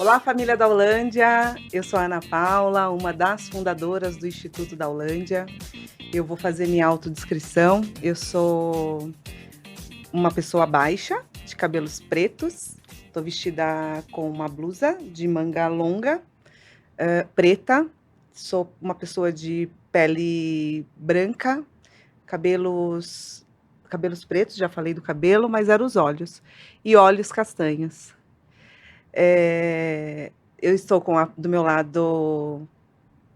Olá, família da Holândia. Eu sou a Ana Paula, uma das fundadoras do Instituto da Holândia. Eu vou fazer minha autodescrição. Eu sou uma pessoa baixa, de cabelos pretos. Estou vestida com uma blusa de manga longa, preta. Sou uma pessoa de pele branca, cabelos pretos, já falei do cabelo, mas eram os olhos. E olhos castanhos. Eu estou do meu lado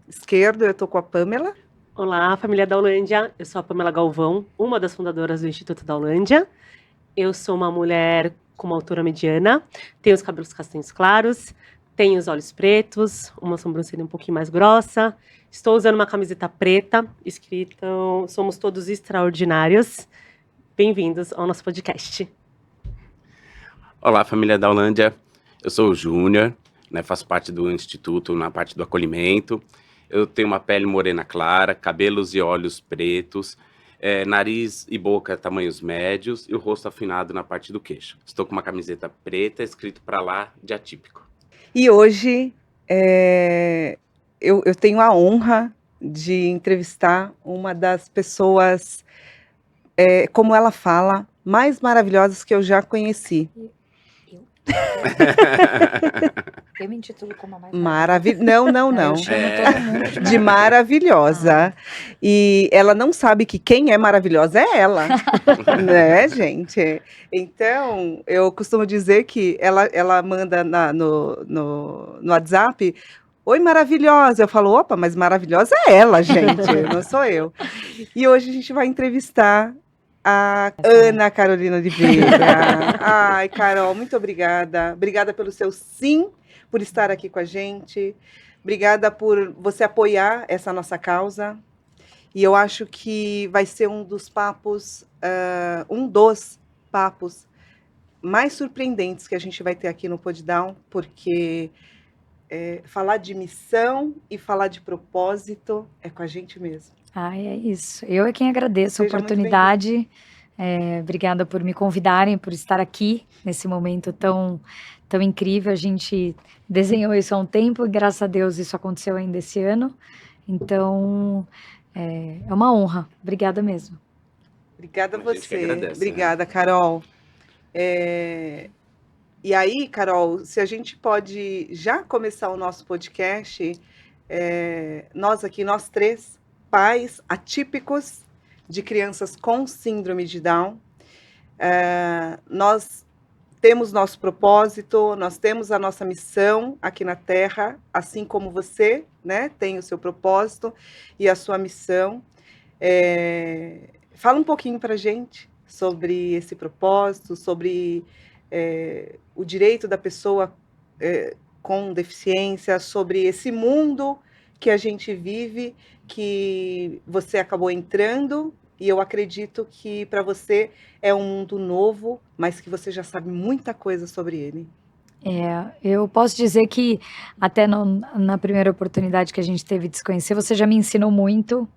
esquerdo, eu estou com a Pamela. Olá, família da Holândia. Eu sou a Pamela Galvão, uma das fundadoras do Instituto da Holândia. Eu sou uma mulher com uma altura mediana, tenho os cabelos castanhos claros, tenho os olhos pretos, uma sobrancelha um pouquinho mais grossa. Estou usando uma camiseta preta, escrito "Somos todos extraordinários". Bem-vindos ao nosso podcast. Olá, família da Holândia. Eu sou o Júnior, faço parte do Instituto na parte do acolhimento. Eu tenho uma pele morena clara, cabelos e olhos pretos, nariz e boca tamanhos médios e o rosto afinado na parte do queixo. Estou com uma camiseta preta, escrito para lá de atípico. E hoje eu tenho a honra de entrevistar uma das pessoas, como ela fala, mais maravilhosas que eu já conheci. Eu me intitulo como a mais Não. Eu chamo todo mundo De maravilhosa. E ela não sabe que quem é maravilhosa é ela, né, gente? Então, eu costumo dizer que ela manda no WhatsApp: "Oi, maravilhosa". Eu falo: "Opa, mas maravilhosa é ela, gente, não sou eu". E hoje a gente vai entrevistar a Ana Carolina Oliveira. Ai, Carol, muito obrigada. Obrigada pelo seu sim, por estar aqui com a gente. Obrigada por você apoiar essa nossa causa. E eu acho que vai ser um dos papos mais surpreendentes que a gente vai ter aqui no Poddown, porque falar de missão e falar de propósito é com a gente mesmo. É isso. Eu é quem agradeço Seja a oportunidade. Obrigada por me convidarem, por estar aqui nesse momento tão incrível. A gente desenhou isso há um tempo e, graças a Deus, isso aconteceu ainda esse ano. Então, é uma honra. Obrigada mesmo. Obrigada a A gente que você. agradece, Obrigada, Carol. E aí, Carol, se a gente pode já começar o nosso podcast, nós três, pais atípicos de crianças com síndrome de Down, nós temos nosso propósito, nós temos a nossa missão aqui na Terra, assim como você, né, tem o seu propósito e a sua missão. Fala um pouquinho para a gente sobre esse propósito, sobre o direito da pessoa com deficiência, sobre esse mundo que a gente vive, que você acabou entrando, e eu acredito que para você é um mundo novo, mas que você já sabe muita coisa sobre ele. Eu posso dizer que até na primeira oportunidade que a gente teve de se conhecer, você já me ensinou muito.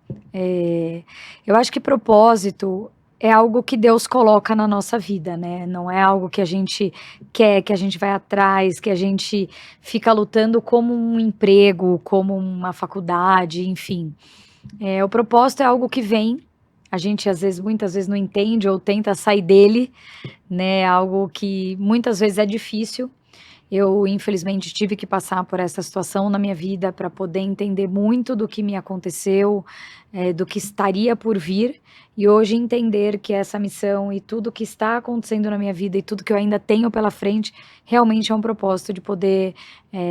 Eu acho que propósito é algo que Deus coloca na nossa vida, né? Não é algo que a gente quer, que a gente vai atrás, que a gente fica lutando como um emprego, como uma faculdade, enfim. O propósito é algo que vem, a gente muitas vezes não entende ou tenta sair dele, né? Algo que muitas vezes é difícil. Eu, infelizmente, tive que passar por essa situação na minha vida para poder entender muito do que me aconteceu, do que estaria por vir, e hoje entender que essa missão e tudo que está acontecendo na minha vida e tudo que eu ainda tenho pela frente, realmente é um propósito de poder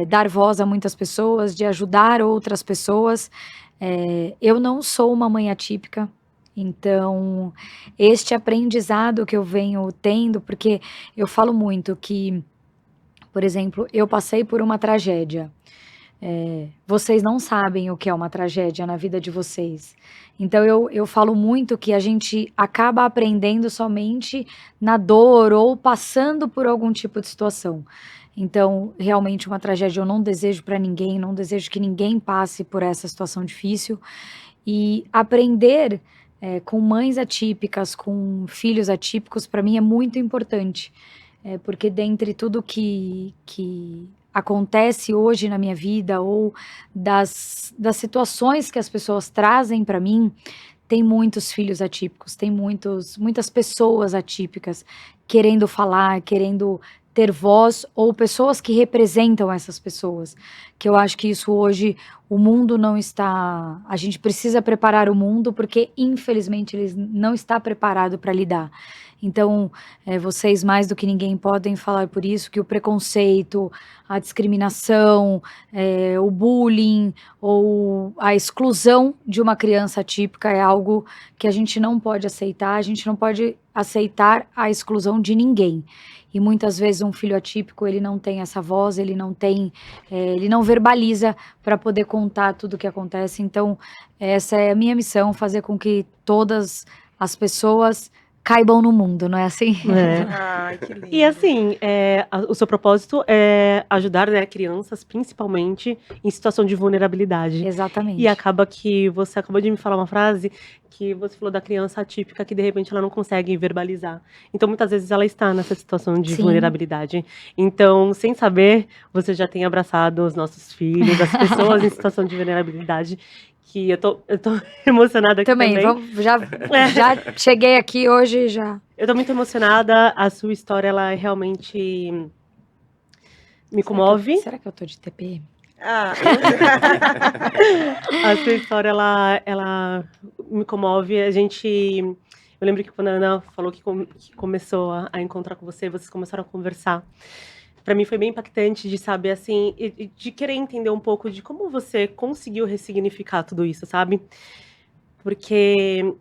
dar voz a muitas pessoas, de ajudar outras pessoas. Eu não sou uma mãe atípica, então este aprendizado que eu venho tendo, porque eu falo muito que, por exemplo, eu passei por uma tragédia. Vocês não sabem o que é uma tragédia na vida de vocês. Então, eu falo muito que a gente acaba aprendendo somente na dor ou passando por algum tipo de situação. Então, realmente, uma tragédia eu não desejo para ninguém, não desejo que ninguém passe por essa situação difícil. E aprender com mães atípicas, com filhos atípicos, para mim é muito importante. Porque dentre tudo que acontece hoje na minha vida ou das situações que as pessoas trazem para mim, tem muitos filhos atípicos, tem muitas pessoas atípicas querendo falar, querendo ter voz, ou pessoas que representam essas pessoas. Que eu acho que isso hoje, o mundo não está. A gente precisa preparar o mundo, porque infelizmente ele não está preparado para lidar. Então, vocês mais do que ninguém podem falar por isso, que o preconceito, a discriminação, o bullying ou a exclusão de uma criança atípica é algo que a gente não pode aceitar, a gente não pode aceitar a exclusão de ninguém. E muitas vezes um filho atípico, ele não tem essa voz, ele não verbaliza para poder contar tudo o que acontece. Então, essa é a minha missão, fazer com que todas as pessoas caibam no mundo, não é assim? Ai, que lindo. E assim, o seu propósito é ajudar, né, crianças, principalmente em situação de vulnerabilidade. Exatamente. E acaba que você acabou de me falar uma frase que você falou da criança atípica que de repente ela não consegue verbalizar. Então muitas vezes ela está nessa situação de Sim. vulnerabilidade. Então, sem saber, você já tem abraçado os nossos filhos, as pessoas em situação de vulnerabilidade. Que eu tô emocionada aqui também. Já cheguei aqui hoje já. Eu tô muito emocionada. A sua história, ela realmente me comove. Será que eu tô de TPM? Ah, A sua história, ela me comove. Eu lembro que quando a Ana falou que começou a encontrar com você, vocês começaram a conversar. Para mim foi bem impactante de saber, assim, e de querer entender um pouco de como você conseguiu ressignificar tudo isso, sabe? Porque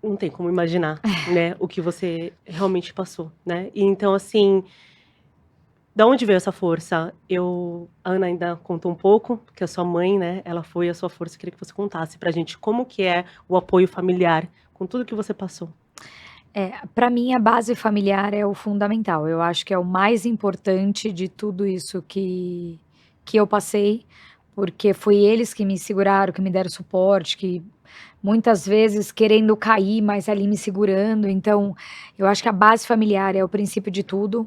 não tem como imaginar, né, o que você realmente passou, né? E então, assim, da onde veio essa força? A Ana ainda contou um pouco, que a sua mãe, né, ela foi a sua força. Eu queria que você contasse pra gente como que é o apoio familiar com tudo que você passou. Para mim, a base familiar é o fundamental. Eu acho que é o mais importante de tudo isso que eu passei, porque foi eles que me seguraram, que me deram suporte, que muitas vezes querendo cair, mas ali me segurando. Então, eu acho que a base familiar é o princípio de tudo.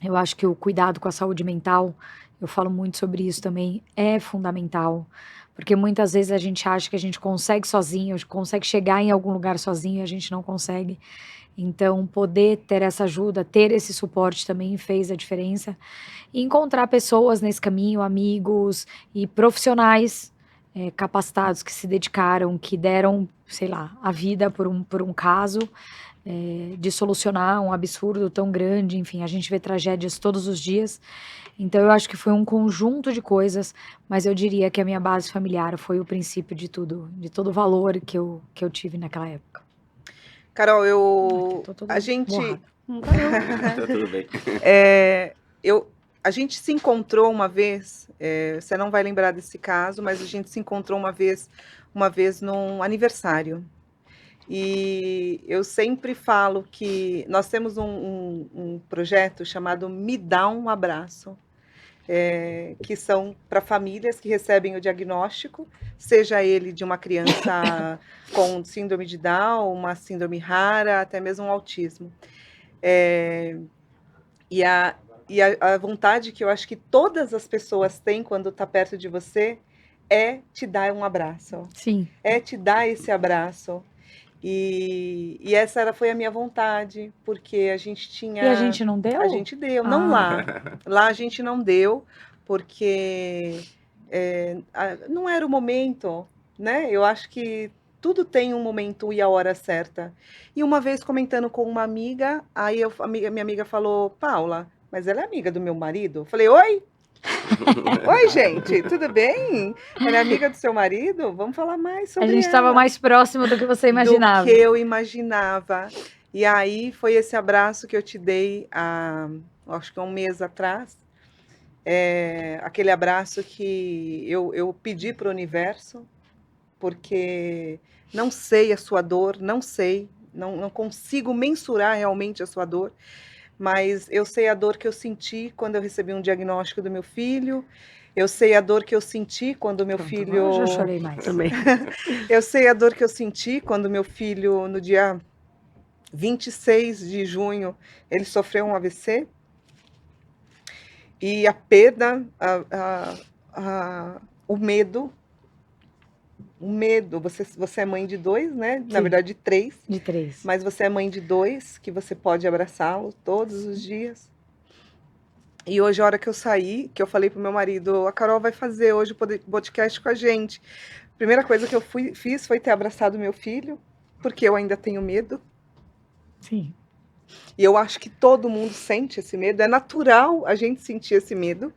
Eu acho que o cuidado com a saúde mental, eu falo muito sobre isso também, é fundamental. Porque muitas vezes a gente acha que a gente consegue sozinho, consegue chegar em algum lugar sozinho e a gente não consegue. Então, poder ter essa ajuda, ter esse suporte também fez a diferença. E encontrar pessoas nesse caminho, amigos e profissionais capacitados que se dedicaram, que deram, sei lá, a vida por um caso, de solucionar um absurdo tão grande. Enfim, a gente vê tragédias todos os dias. Então, eu acho que foi um conjunto de coisas, mas eu diria que a minha base familiar foi o princípio de tudo, de todo o valor que eu tive naquela época. Carol, Tá tudo bem. A gente se encontrou uma vez, você não vai lembrar desse caso, mas a gente se encontrou uma vez num aniversário. E eu sempre falo que nós temos um projeto chamado Me Dá um Abraço, que são para famílias que recebem o diagnóstico, seja ele de uma criança com síndrome de Down, uma síndrome rara, até mesmo um autismo. E a vontade que eu acho que todas as pessoas têm quando está perto de você é te dar um abraço. Sim. É te dar esse abraço. E essa foi a minha vontade, porque a gente tinha... E a gente não deu? A gente deu, não lá. Lá a gente não deu, porque não era o momento, né? Eu acho que tudo tem um momento e a hora certa. E uma vez comentando com uma amiga, aí minha amiga falou, Paula, mas ela é amiga do meu marido? Eu falei, oi? Oi, gente, tudo bem? Ela é amiga do seu marido? Vamos falar mais sobre ela. A gente estava mais próximo do que você imaginava. Do que eu imaginava. E aí foi esse abraço que eu te dei acho que 1 mês atrás. Aquele abraço que eu pedi para o universo, porque não sei a sua dor, não consigo mensurar realmente a sua dor. Mas eu sei a dor que eu senti quando eu recebi um diagnóstico do meu filho. Eu sei a dor que eu senti quando meu filho... Eu já chorei mais também. Eu sei a dor que eu senti quando meu filho, no dia 26 de junho, ele sofreu um AVC. E a perda, o medo. O medo, você é mãe de 2, né? Na Sim. verdade, de 3. De 3. Mas você é mãe de 2, que você pode abraçá-lo todos os dias. E hoje, a hora que eu saí, que eu falei pro meu marido, a Carol vai fazer hoje o podcast com a gente. A primeira coisa que eu fiz foi ter abraçado meu filho, porque eu ainda tenho medo. Sim. E eu acho que todo mundo sente esse medo. É natural a gente sentir esse medo.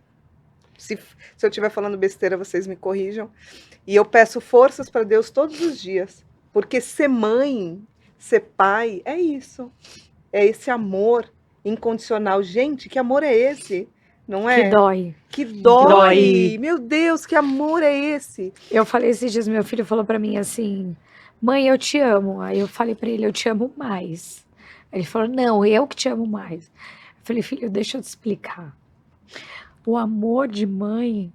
Se eu estiver falando besteira, vocês me corrijam. E eu peço forças para Deus todos os dias. Porque ser mãe, ser pai, é isso. É esse amor incondicional. Gente, que amor é esse? Não é? Que dói. Que dói. Dói. Meu Deus, que amor é esse? Eu falei esses dias, meu filho falou pra mim assim, mãe, eu te amo. Aí eu falei pra ele, eu te amo mais. Aí ele falou, não, eu que te amo mais. Eu falei, filho, deixa eu te explicar. O amor de mãe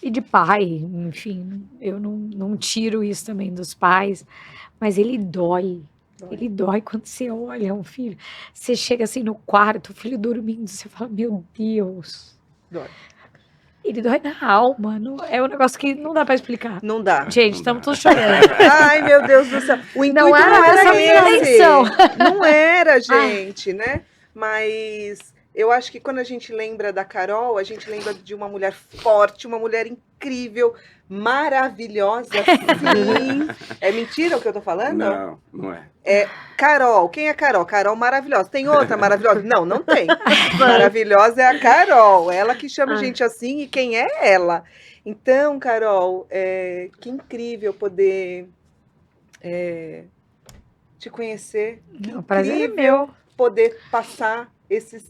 e de pai, enfim, eu não tiro isso também dos pais, mas ele dói. Ele dói quando você olha um filho. Você chega assim no quarto, o filho dormindo, você fala, meu Deus. Dói. Ele dói na alma. É um negócio que não dá pra explicar. Não dá. Gente, Não estamos dá. todos chorando. Ai, meu Deus do céu. O intuito Não era essa a minha esse. intenção. Não era, gente, né? Mas eu acho que quando a gente lembra da Carol, a gente lembra de uma mulher forte, uma mulher incrível, maravilhosa, sim. É mentira o que eu tô falando? Não, não é. Carol, quem é Carol? Carol maravilhosa. Tem outra maravilhosa? Não, não tem. Maravilhosa é a Carol. Ela que chama a gente assim, e quem é ela? Então, Carol, que incrível poder te conhecer. Que O prazer é incrível meu. poder passar esses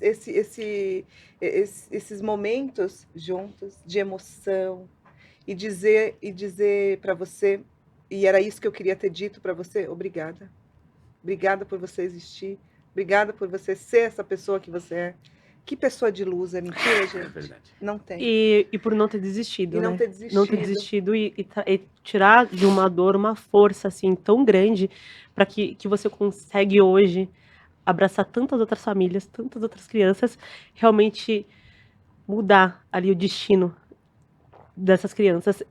momentos juntos de emoção e dizer para você, e era isso que eu queria ter dito para você, obrigada. Obrigada por você existir. Obrigada por você ser essa pessoa que você é. Que pessoa de luz, é mentira, gente? É verdade. Não tem. E por não ter desistido, E não né? ter desistido. Não ter desistido e tirar de uma dor uma força assim tão grande para que você consegue hoje abraçar tantas outras famílias, tantas outras crianças, realmente mudar ali o destino dessas crianças.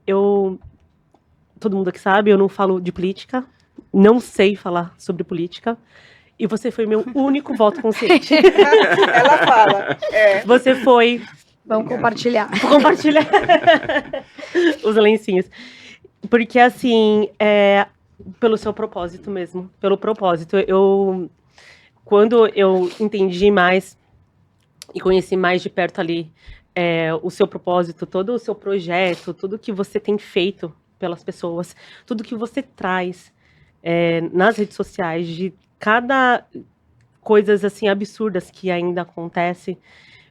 Todo mundo aqui sabe, eu não falo de política, não sei falar sobre política, e você foi meu único voto consciente. Ela fala. Você foi Vamos compartilhar. compartilhar os lencinhos. Porque, assim, pelo seu propósito mesmo. Pelo propósito. Quando eu entendi mais e conheci mais de perto ali o seu propósito, todo o seu projeto, tudo que você tem feito pelas pessoas, tudo que você traz nas redes sociais, de cada coisas assim absurdas que ainda acontece.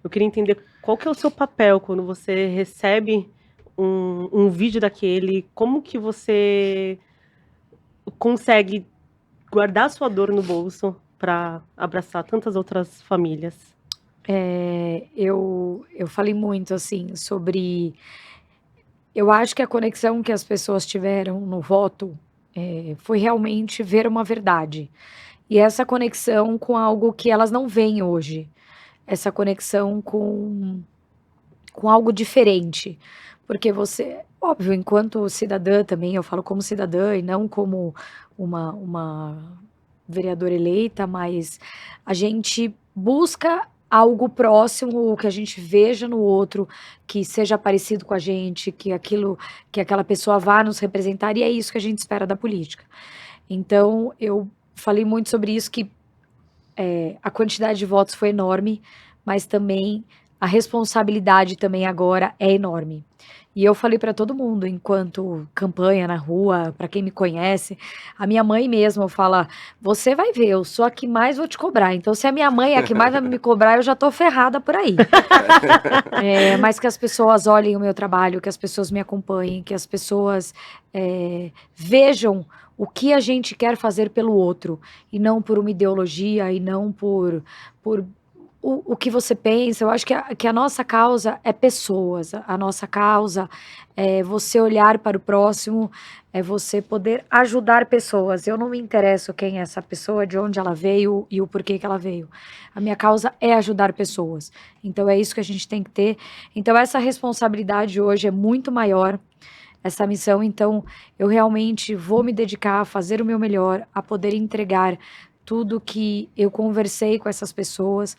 Eu queria entender qual que é o seu papel quando você recebe um vídeo daquele, como que você consegue guardar a sua dor no bolso para abraçar tantas outras famílias? Eu falei muito, assim, sobre... Eu acho que a conexão que as pessoas tiveram no voto foi realmente ver uma verdade. E essa conexão com algo que elas não veem hoje. Essa conexão com algo diferente. Porque você, óbvio, enquanto cidadã também, eu falo como cidadã e não como uma vereadora eleita, mas a gente busca algo próximo, que a gente veja no outro, que seja parecido com a gente, que aquela pessoa vá nos representar, e é isso que a gente espera da política. Então, eu falei muito sobre isso, que a quantidade de votos foi enorme, mas também a responsabilidade também agora é enorme. E eu falei para todo mundo, enquanto campanha na rua, para quem me conhece, a minha mãe mesmo fala, você vai ver, eu sou a que mais vou te cobrar, então se a minha mãe é a que mais vai me cobrar, eu já tô ferrada por aí. Mas que as pessoas olhem o meu trabalho, que as pessoas me acompanhem, que as pessoas vejam o que a gente quer fazer pelo outro, e não por uma ideologia, e não por o que você pensa. Eu acho que a nossa causa é pessoas. A nossa causa é você olhar para o próximo, é você poder ajudar pessoas. Eu não me interesso quem é essa pessoa, de onde ela veio e o porquê que ela veio. A minha causa é ajudar pessoas. Então é isso que a gente tem que ter. Então essa responsabilidade hoje é muito maior, essa missão. Então eu realmente vou me dedicar a fazer o meu melhor, a poder entregar tudo que eu conversei com essas pessoas.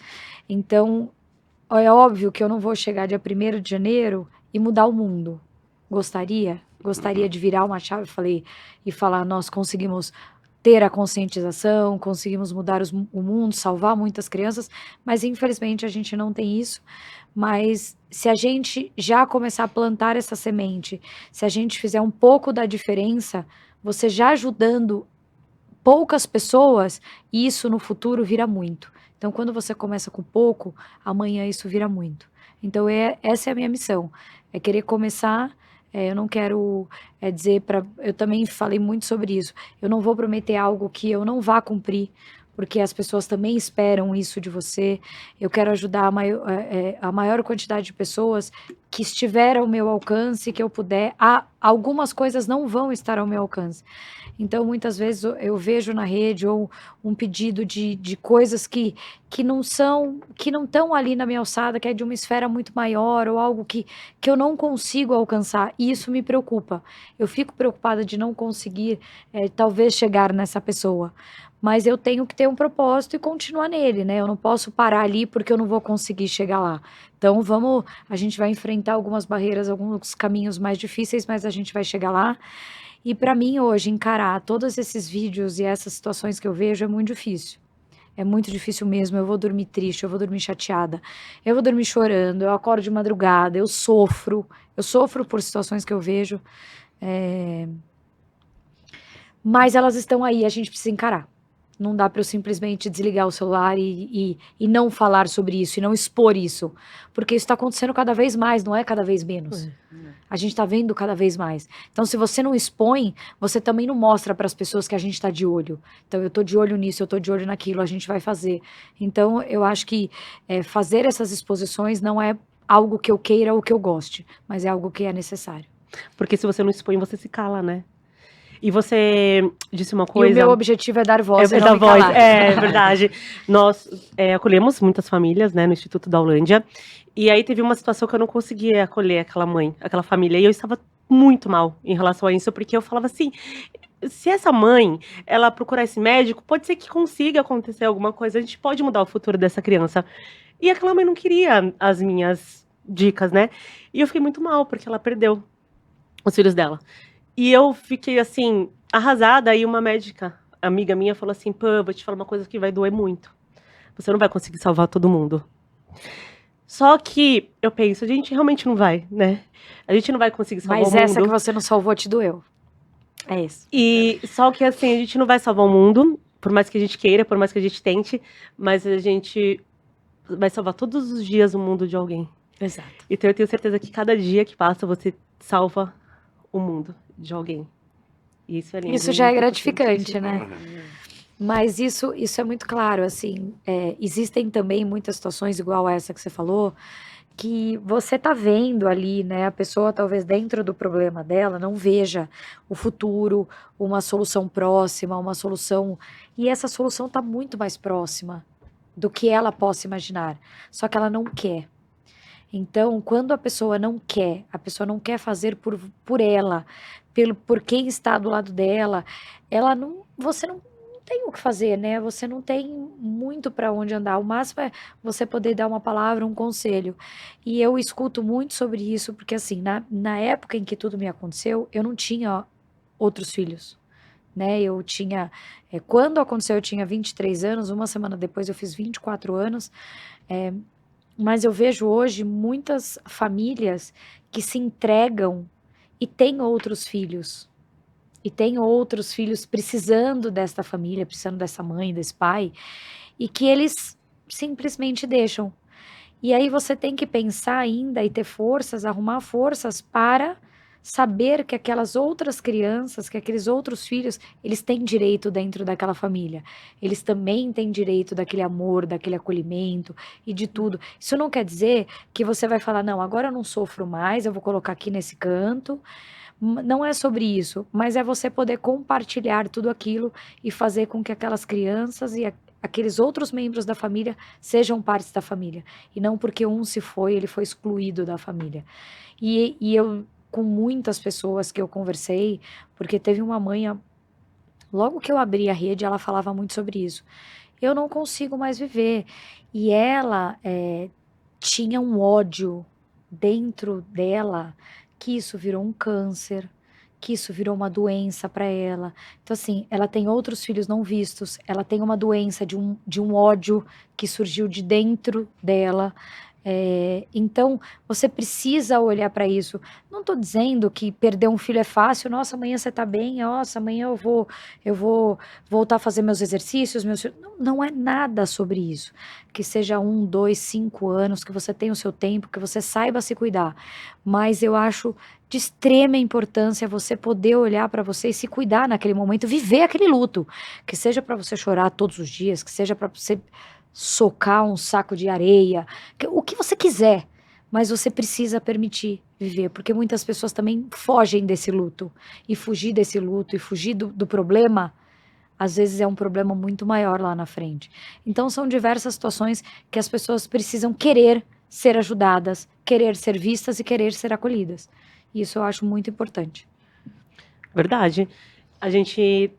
Então, é óbvio que eu não vou chegar dia 1º de janeiro e mudar o mundo. Gostaria de virar uma chave e falar, nós conseguimos ter a conscientização, conseguimos mudar o mundo, salvar muitas crianças, mas infelizmente a gente não tem isso. Mas se a gente já começar a plantar essa semente, se a gente fizer um pouco da diferença, você já ajudando poucas pessoas, isso no futuro vira muito. Então, quando você começa com pouco, amanhã isso vira muito. Então, essa é a minha missão. É querer começar. Eu não quero dizer para. Eu também falei muito sobre isso. Eu não vou prometer algo que eu não vá cumprir, porque as pessoas também esperam isso de você. Eu quero ajudar a maior quantidade de pessoas que estiver ao meu alcance, que eu puder. Algumas coisas não vão estar ao meu alcance. Então, muitas vezes eu vejo na rede ou um pedido de coisas que não estão ali na minha alçada, que é de uma esfera muito maior, ou algo que eu não consigo alcançar. E isso me preocupa. Eu fico preocupada de não conseguir, talvez, chegar nessa pessoa. Mas eu tenho que ter um propósito e continuar nele, né? Eu não posso parar ali porque eu não vou conseguir chegar lá. Então, a gente vai enfrentar algumas barreiras, alguns caminhos mais difíceis, mas a gente vai chegar lá. E para mim hoje encarar todos esses vídeos e essas situações que eu vejo é muito difícil. É muito difícil mesmo. Eu vou dormir triste, eu vou dormir chateada, eu vou dormir chorando, eu acordo de madrugada, eu sofro por situações que eu vejo. Mas elas estão aí, a gente precisa encarar. Não dá para eu simplesmente desligar o celular e não falar sobre isso, e não expor isso. Porque isso está acontecendo cada vez mais, não é cada vez menos. A gente está vendo cada vez mais. Então, se você não expõe, você também não mostra para as pessoas que a gente está de olho. Então, eu estou de olho nisso, eu estou de olho naquilo, a gente vai fazer. Então, eu acho que fazer essas exposições não é algo que eu queira ou que eu goste, mas é algo que é necessário. Porque se você não expõe, você se cala, né? E você disse uma E o coisa. meu objetivo é dar voz, É não dar me voz, calar. é verdade. Nós acolhemos muitas famílias, né, no Instituto da Holândia. E aí teve uma situação que eu não conseguia acolher aquela mãe, aquela família. E eu estava muito mal em relação a isso, porque eu falava assim, se essa mãe, ela procurar esse médico, pode ser que consiga acontecer alguma coisa, a gente pode mudar o futuro dessa criança. E aquela mãe não queria as minhas dicas, né? E eu fiquei muito mal, porque ela perdeu os filhos dela. E eu fiquei, assim, arrasada. Aí uma médica, amiga minha, falou assim, pô, vou te falar uma coisa que vai doer muito. Você não vai conseguir salvar todo mundo. Só que eu penso, a gente realmente não vai, né? A gente não vai conseguir salvar o mundo. Mas essa que você não salvou te doeu. É isso. E só que, assim, a gente não vai salvar o mundo, por mais que a gente queira, por mais que a gente tente, mas a gente vai salvar todos os dias o mundo de alguém. Exato. Então eu tenho certeza que cada dia que passa, você salva o mundo de alguém. E isso é lindo. Isso já é gratificante, né? Mas isso é muito claro, assim, existem também muitas situações igual essa que você falou, que você tá vendo ali, né, a pessoa talvez dentro do problema dela não veja o futuro, uma solução próxima, uma solução, e essa solução tá muito mais próxima do que ela possa imaginar, só que ela não quer. Então, quando a pessoa não quer fazer por ela, por quem está do lado dela, você não tem o que fazer, né? Você não tem muito para onde andar. O máximo é você poder dar uma palavra, um conselho. E eu escuto muito sobre isso, porque assim, na época em que tudo me aconteceu, eu não tinha outros filhos, né? Eu tinha, quando aconteceu, eu tinha 23 anos, uma semana depois eu fiz 24 anos, mas eu vejo hoje muitas famílias que se entregam e têm outros filhos. E têm outros filhos precisando desta família, precisando dessa mãe, desse pai, e que eles simplesmente deixam. E aí você tem que pensar ainda e ter forças, arrumar forças para saber que aquelas outras crianças, que aqueles outros filhos, eles têm direito dentro daquela família. Eles também têm direito daquele amor, daquele acolhimento e de tudo. Isso não quer dizer que você vai falar, não, agora eu não sofro mais, eu vou colocar aqui nesse canto. Não é sobre isso, mas é você poder compartilhar tudo aquilo e fazer com que aquelas crianças e aqueles outros membros da família sejam partes da família. E não porque um se foi, ele foi excluído da família. E eu, com muitas pessoas que eu conversei, porque teve uma mãe, logo que eu abri a rede, ela falava muito sobre isso. Eu não consigo mais viver. E ela tinha um ódio dentro dela, que isso virou um câncer, que isso virou uma doença para ela. Então, assim, ela tem outros filhos não vistos, ela tem uma doença de um ódio que surgiu de dentro dela. Então, você precisa olhar para isso. Não estou dizendo que perder um filho é fácil. Nossa, amanhã você está bem. Nossa, amanhã eu vou voltar a fazer meus exercícios. Não é nada sobre isso. Que seja 1, 2, 5 anos, que você tenha o seu tempo, que você saiba se cuidar. Mas eu acho de extrema importância você poder olhar para você e se cuidar naquele momento, viver aquele luto. Que seja para você chorar todos os dias, que seja para você socar um saco de areia, o que você quiser, mas você precisa permitir viver, porque muitas pessoas também fogem desse luto, e fugir desse luto, e fugir do problema, às vezes é um problema muito maior lá na frente. Então são diversas situações que as pessoas precisam querer ser ajudadas, querer ser vistas e querer ser acolhidas. Isso eu acho muito importante. Verdade.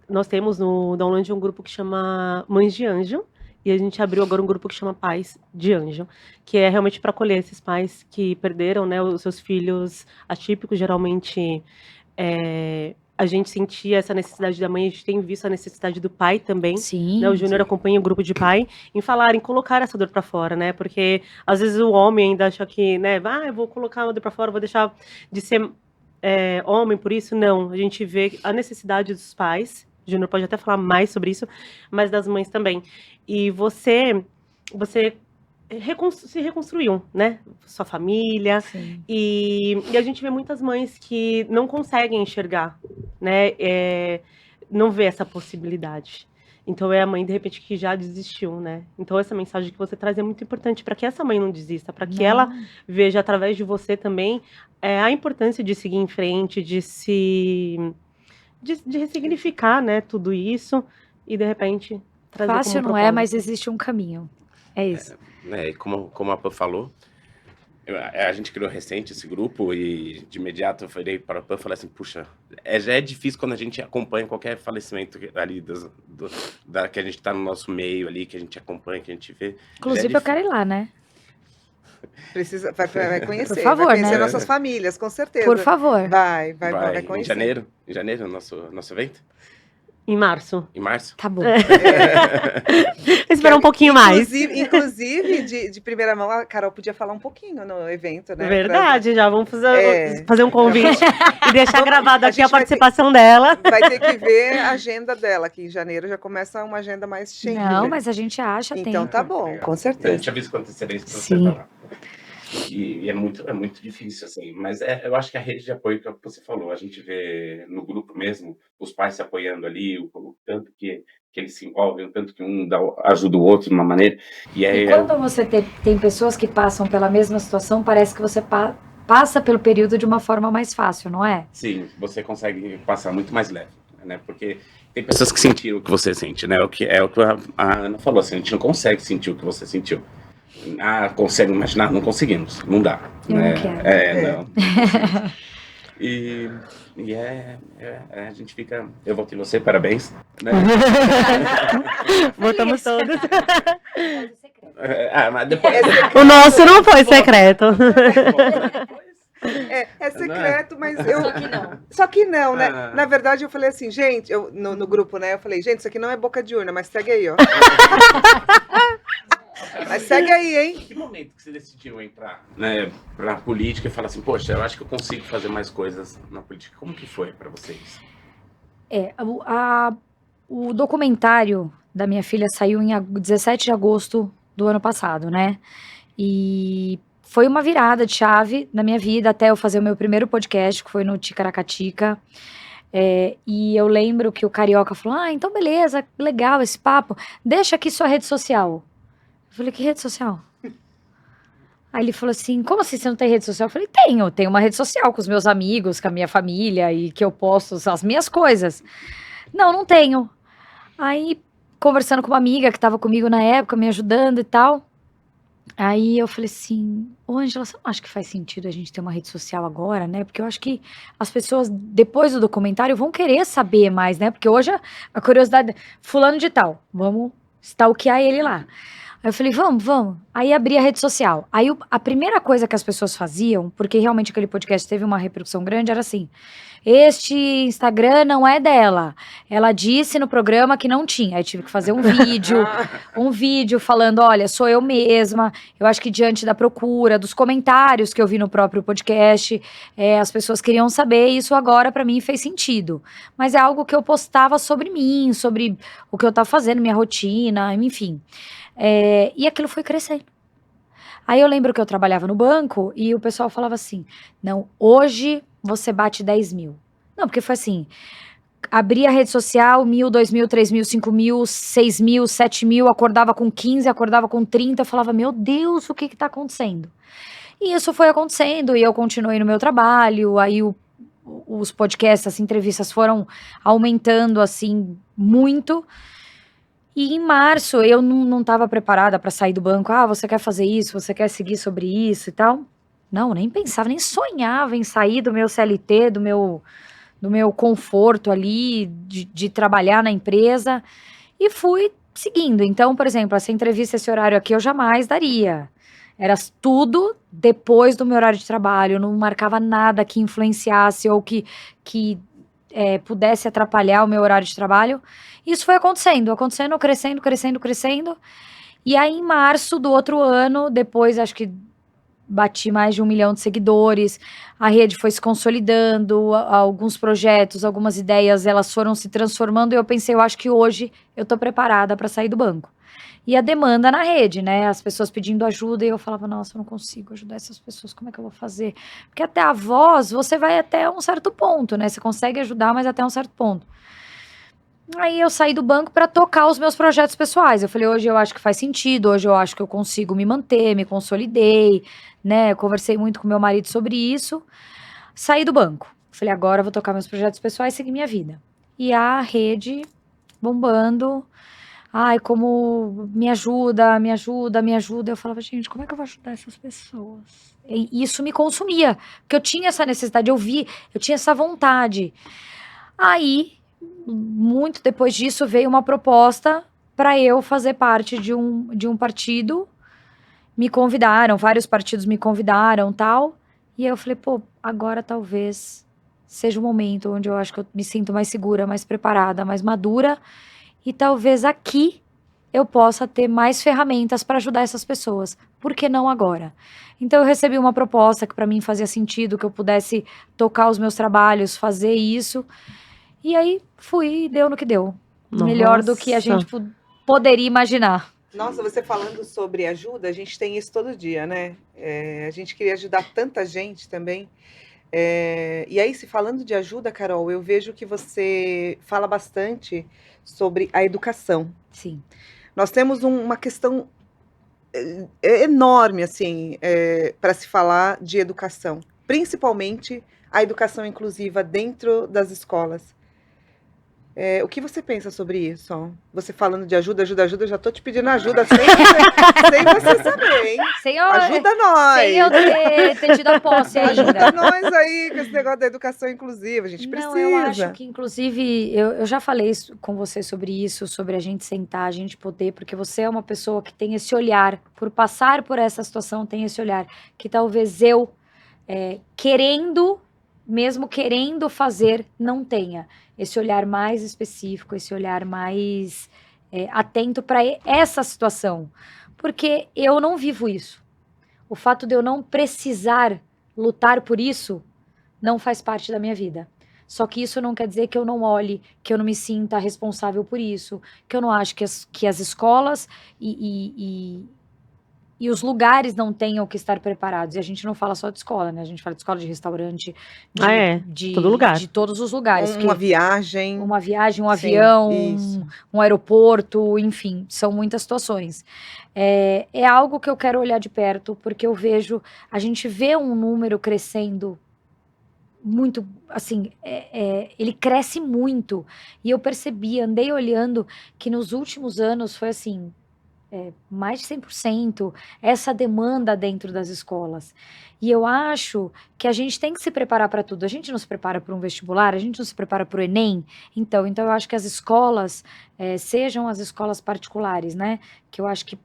Nós temos no Download um grupo que chama Mães de Anjo, e a gente abriu agora um grupo que chama Pais de Anjo, que é realmente para acolher esses pais que perderam, né, os seus filhos atípicos. Geralmente, a gente sentia essa necessidade da mãe, a gente tem visto a necessidade do pai também. Sim. Né, o Júnior acompanha o grupo de pai em falar, em colocar essa dor para fora, né? Porque às vezes o homem ainda acha que, né, eu vou colocar uma dor para fora, vou deixar de ser homem por isso. Não, a gente vê a necessidade dos pais. O Júnior pode até falar mais sobre isso, mas das mães também. E você se reconstruiu, né? Sua família. Sim. E a gente vê muitas mães que não conseguem enxergar, né? Não vê essa possibilidade. Então é a mãe, de repente, que já desistiu, né? Então essa mensagem que você traz é muito importante para que essa mãe não desista, para que ela veja através de você também a importância de seguir em frente, de ressignificar, né, tudo isso e de repente trazer Fácil como não propósito. mas existe um caminho. É isso. E como a Pan falou, a gente criou recente esse grupo e de imediato eu falei para a Pan e falei assim, puxa, já é difícil quando a gente acompanha qualquer falecimento ali que a gente está no nosso meio ali, que a gente acompanha, que a gente vê. Inclusive eu quero ir lá, né? Vai conhecer, Por favor, vai conhecer né? nossas famílias, com certeza. Por favor. Vai Em conhecer. janeiro, nosso evento? Em março. Em março? Tá bom. Esperar um pouquinho mais. Inclusive, de primeira mão, a Carol podia falar um pouquinho no evento, né? Verdade, já vamos fazer um convite e deixar gravado aqui a participação dela. Vai ter que ver a agenda dela, que em janeiro já começa uma agenda mais cheia. Não, mas a gente acha tempo. Então tá bom, com A certeza. gente avisa com antecedência para você Sim. falar. E é muito difícil, assim. Mas eu acho que a rede de apoio que você falou, a gente vê no grupo mesmo, os pais se apoiando ali, o tanto que eles se envolvem, o tanto que um ajuda o outro de uma maneira. E quando você tem pessoas que passam pela mesma situação, parece que você passa pelo período de uma forma mais fácil, não é? Sim, você consegue passar muito mais leve, né? Porque tem pessoas que sentiram o que você sente, né? O que a Ana falou, assim, a gente não consegue sentir o que você sentiu. Consegue imaginar? Não conseguimos, não dá. Eu né? não quero. Não. E a gente fica... Eu votei você, parabéns. Né? Votamos todos. Mas depois... O nosso não foi secreto. É secreto, mas eu... Só que não. Só que não, né? Na verdade, eu falei assim, gente, no grupo, né? Eu falei, gente, isso aqui não é boca de urna, mas segue aí, ó. Mas segue aí, hein? Em que momento que você decidiu entrar, né, pra política e falar assim, poxa, eu acho que eu consigo fazer mais coisas na política? Como que foi pra vocês? O documentário da minha filha saiu em 17 de agosto do ano passado, né? E foi uma virada de chave na minha vida, até eu fazer o meu primeiro podcast, que foi no Ticaracatica. E eu lembro que o Carioca falou, então beleza, legal esse papo, deixa aqui sua rede social. Eu falei, que rede social? Aí ele falou assim, como assim você não tem rede social? Eu falei, tenho uma rede social com os meus amigos, com a minha família, e que eu posto as minhas coisas. Não tenho. Aí, conversando com uma amiga que estava comigo na época, me ajudando e tal, aí eu falei assim, ô Ângela, você não acha que faz sentido a gente ter uma rede social agora, né? Porque eu acho que as pessoas, depois do documentário, vão querer saber mais, né? Porque hoje a curiosidade, fulano de tal, vamos stalkear ele lá. Aí eu falei, vamos. Aí abri a rede social. Aí a primeira coisa que as pessoas faziam, porque realmente aquele podcast teve uma repercussão grande, era assim, este Instagram não é dela. Ela disse no programa que não tinha. Aí tive que fazer um vídeo falando, olha, sou eu mesma. Eu acho que diante da procura, dos comentários que eu vi no próprio podcast, as pessoas queriam saber, e isso agora pra mim fez sentido. Mas é algo que eu postava sobre mim, sobre o que eu tava fazendo, minha rotina, enfim. E aquilo foi crescendo. Aí eu lembro que eu trabalhava no banco e o pessoal falava assim, não, hoje você bate 10 mil. Não, porque foi assim, abria a rede social, 1.000, 2.000, 3.000, 5.000, 6.000, 7.000, acordava com 15, acordava com 30, eu falava, meu Deus, o que tá acontecendo? E isso foi acontecendo e eu continuei no meu trabalho, aí os podcasts, as entrevistas foram aumentando assim, muito. E em março eu não estava preparada para sair do banco. Você quer fazer isso? Você quer seguir sobre isso e tal? Não, nem pensava, nem sonhava em sair do meu CLT, do meu conforto ali, de trabalhar na empresa. E fui seguindo. Então, por exemplo, essa entrevista, esse horário aqui, eu jamais daria. Era tudo depois do meu horário de trabalho. Eu não marcava nada que influenciasse ou que pudesse atrapalhar o meu horário de trabalho. Isso foi acontecendo, crescendo. E aí, em março do outro ano, depois, acho que bati mais de 1 milhão de seguidores, a rede foi se consolidando, alguns projetos, algumas ideias, elas foram se transformando, e eu pensei, eu acho que hoje eu tô preparada para sair do banco. E a demanda na rede, né? As pessoas pedindo ajuda, e eu falava, nossa, eu não consigo ajudar essas pessoas, como é que eu vou fazer? Porque até a voz, você vai até um certo ponto, né? Você consegue ajudar, mas até um certo ponto. Aí eu saí do banco para tocar os meus projetos pessoais. Eu falei, hoje eu acho que faz sentido, hoje eu acho que eu consigo me manter, me consolidei, né? Eu conversei muito com meu marido sobre isso. Saí do banco. Falei, agora eu vou tocar meus projetos pessoais e seguir minha vida. E a rede bombando. Ai, como me ajuda. Eu falava, gente, como é que eu vou ajudar essas pessoas? E isso me consumia, porque eu tinha essa necessidade, eu tinha essa vontade. Aí, muito depois disso, veio uma proposta para eu fazer parte de um partido. Me convidaram, vários partidos me convidaram, tal. E aí eu falei, pô, agora talvez seja o momento onde eu acho que eu me sinto mais segura, mais preparada, mais madura. E talvez aqui eu possa ter mais ferramentas para ajudar essas pessoas. Por que não agora? Então eu recebi uma proposta que para mim fazia sentido, que eu pudesse tocar os meus trabalhos, fazer isso. E aí fui e deu no que deu. Nossa. Melhor do que a gente poderia imaginar. Nossa, você falando sobre ajuda, a gente tem isso todo dia, né? A gente queria ajudar tanta gente também. E aí, se falando de ajuda, Carol, eu vejo que você fala bastante sobre a educação. Sim. Nós temos uma questão enorme, assim, para se falar de educação, principalmente a educação inclusiva dentro das escolas. O que você pensa sobre isso? Ó? Você falando de ajuda, eu já tô te pedindo ajuda sem você saber, hein? Ajuda nós! Sem eu ter tido a posse ainda. Ajuda nós aí com esse negócio da educação inclusiva, a gente precisa. Eu acho que, inclusive, eu já falei com você sobre isso, sobre a gente sentar, a gente poder, porque você é uma pessoa que tem esse olhar, por passar por essa situação, tem esse olhar, que talvez eu, mesmo querendo fazer, não tenha. Esse olhar mais específico, esse olhar mais atento para essa situação. Porque eu não vivo isso. O fato de eu não precisar lutar por isso não faz parte da minha vida. Só que isso não quer dizer que eu não olhe, que eu não me sinta responsável por isso, que eu não acho que as escolas e e os lugares não tenham que estar preparados. E a gente não fala só de escola, né? A gente fala de escola, de restaurante, Todo lugar. de todos os lugares. Uma viagem. Um Sim, avião, isso. um aeroporto, enfim, são muitas situações. É algo que eu quero olhar de perto, porque eu vejo, a gente vê um número crescendo muito, assim, ele cresce muito. E eu percebi, andei olhando que nos últimos anos foi assim, mais de 100% essa demanda dentro das escolas. E eu acho que a gente tem que se preparar para tudo. A gente não se prepara para um vestibular, a gente não se prepara para o Enem. Então eu acho que as escolas, sejam as escolas particulares, né? Que eu acho que,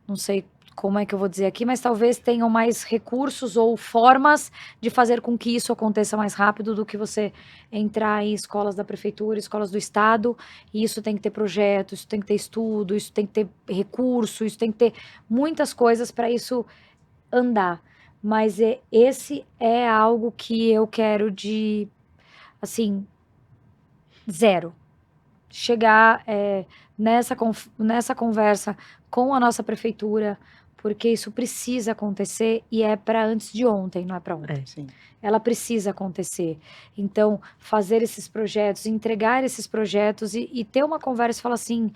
não sei como é que eu vou dizer aqui, mas talvez tenham mais recursos ou formas de fazer com que isso aconteça mais rápido do que você entrar em escolas da prefeitura, escolas do estado, e isso tem que ter projeto, isso tem que ter estudo, isso tem que ter recurso, isso tem que ter muitas coisas para isso andar. Mas esse é algo que eu quero de, assim, zero. Chegar nessa conversa com a nossa prefeitura, porque isso precisa acontecer e é para antes de ontem, não é para ontem. Sim. Ela precisa acontecer. Então, fazer esses projetos, entregar esses projetos e ter uma conversa e falar assim,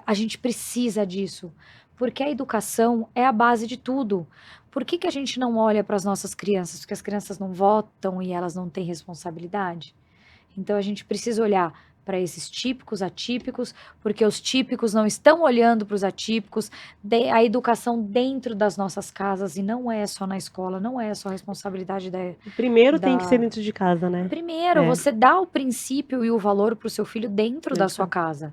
a gente precisa disso, porque a educação é a base de tudo. Por que a gente não olha para as nossas crianças? Porque as crianças não votam e elas não têm responsabilidade? Então, a gente precisa olhar para esses típicos, atípicos, porque os típicos não estão olhando para os atípicos, a educação dentro das nossas casas, e não é só na escola, não é só responsabilidade Primeiro tem que ser dentro de casa, né? Primeiro, você dá o princípio e o valor para o seu filho dentro da sua casa,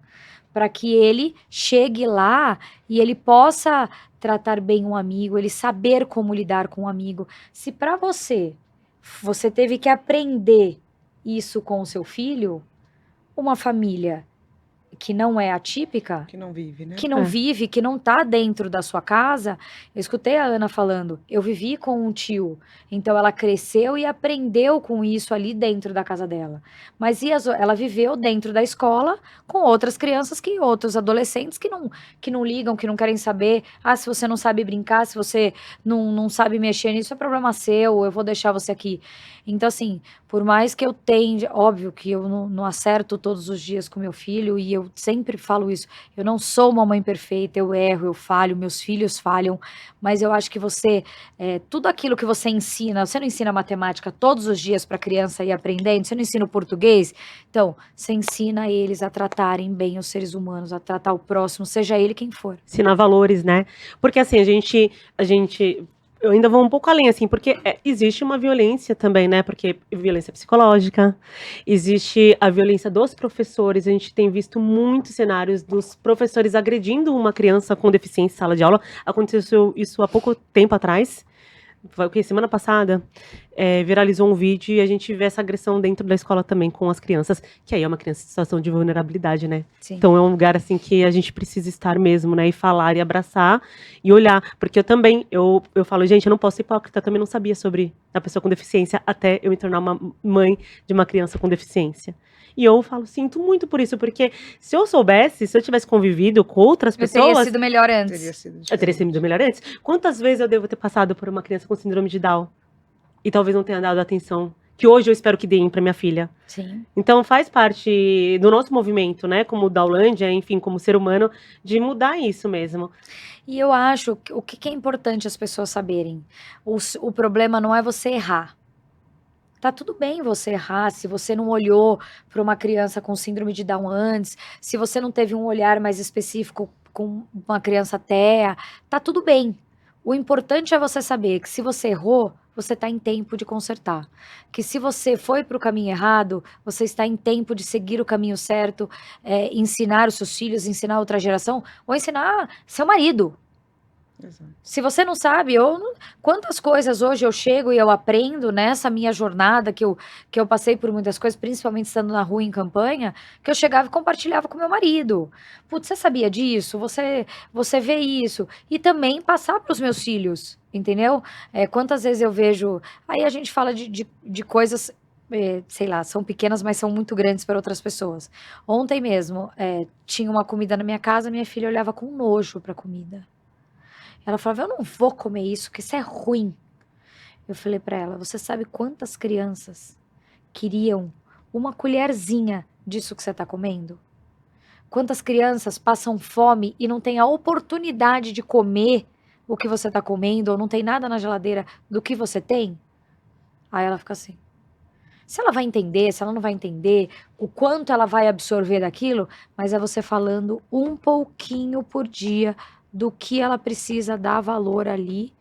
para que ele chegue lá e ele possa tratar bem um amigo, ele saber como lidar com um amigo. Se para você teve que aprender isso com o seu filho, uma família que não é atípica, Que não vive, né? que não vive, que não tá dentro da sua casa. Eu escutei a Ana falando, eu vivi com um tio, então ela cresceu e aprendeu com isso ali dentro da casa dela. Mas ela viveu dentro da escola com outras crianças, outros adolescentes que não ligam, que não querem saber. Ah, se você não sabe brincar, se você não sabe mexer nisso, é problema seu, eu vou deixar você aqui. Então, assim, por mais que eu tenha, óbvio que eu não acerto todos os dias com meu filho, e eu sempre falo isso, eu não sou uma mãe perfeita, eu erro, eu falho, meus filhos falham, mas eu acho que tudo aquilo que você ensina, você não ensina matemática todos os dias para a criança ir aprendendo, você não ensina o português, então você ensina eles a tratarem bem os seres humanos, a tratar o próximo, seja ele quem for. Ensinar valores, né? Porque assim, eu ainda vou um pouco além, assim, porque existe uma violência também, né? Porque violência psicológica, existe a violência dos professores. A gente tem visto muitos cenários dos professores agredindo uma criança com deficiência em sala de aula. Aconteceu isso há pouco tempo atrás. Foi o que? Semana passada, viralizou um vídeo e a gente vê essa agressão dentro da escola também com as crianças, que aí é uma criança em situação de vulnerabilidade, né? Sim. Então é um lugar assim que a gente precisa estar mesmo, né? E falar e abraçar e olhar. Porque eu falo, gente, eu não posso ser hipócrita, eu também não sabia sobre a pessoa com deficiência até eu me tornar uma mãe de uma criança com deficiência. E eu falo, sinto muito por isso, porque se eu soubesse, se eu tivesse convivido com outras pessoas... Eu teria sido melhor antes. Eu teria sido melhor antes. Quantas vezes eu devo ter passado por uma criança com síndrome de Down e talvez não tenha dado a atenção que hoje eu espero que deem para minha filha. Sim. Então faz parte do nosso movimento, né, como Daulândia, enfim, como ser humano, de mudar isso mesmo. E eu acho que o que é importante as pessoas saberem, o problema não é você errar. Tá tudo bem você errar, se você não olhou para uma criança com síndrome de Down antes, se você não teve um olhar mais específico com uma criança TEA, tá tudo bem. O importante é você saber que se você errou, você está em tempo de consertar. Que se você foi para o caminho errado, você está em tempo de seguir o caminho certo, ensinar os seus filhos, ensinar outra geração, ou ensinar seu marido. Exato. Se você não sabe, quantas coisas hoje eu chego e eu aprendo nessa minha jornada, que eu passei por muitas coisas, principalmente estando na rua em campanha, que eu chegava e compartilhava com meu marido. Putz, você sabia disso? Você vê isso. E também passar para os meus filhos, entendeu? Quantas vezes eu vejo... Aí a gente fala de coisas... sei lá, são pequenas, mas são muito grandes para outras pessoas. Ontem mesmo, tinha uma comida na minha casa, minha filha olhava com nojo para a comida. Ela falava, eu não vou comer isso, que isso é ruim. Eu falei pra ela, você sabe quantas crianças queriam uma colherzinha disso que você tá comendo? Quantas crianças passam fome e não têm a oportunidade de comer o que você tá comendo, ou não tem nada na geladeira do que você tem? Aí ela fica assim. Se ela vai entender, se ela não vai entender, o quanto ela vai absorver daquilo, mas é você falando um pouquinho por dia do que ela precisa dar valor ali,